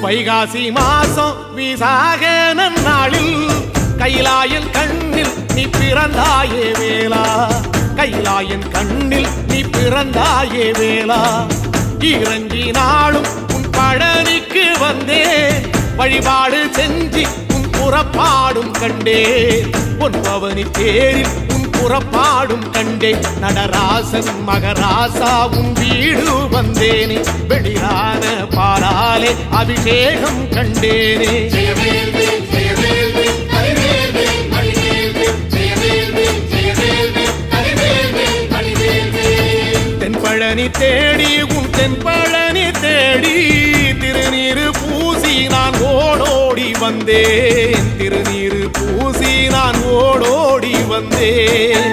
வைகாசி மாசம் விசாக நன்னாளில் கைலாயன் கண்ணில் நீ பிறந்தாயே வேளா, கைலாயன் கண்ணில் நீ பிறந்தாயே வேளா. இறங்கி நாளும் உன் பழனிக்கு வந்தேன், வழிபாடு செஞ்சு உன் புறப்பாடும் கண்டேன். உன் பவனி தேரில் உன் புறப்பாடும் கண்டேன். நடராசன் மகராசா உன் வீடு வந்தேனே, வெளியான பாலாலே அபிஷேகம் கண்டேனே. தென்பழனி தேடி உன் தென்பழனி தேடி திருநீரு பூசி நான் ஓடோடி வந்தேன், திருநீரு பூசி நான் ஓடோடி வந்தேன்.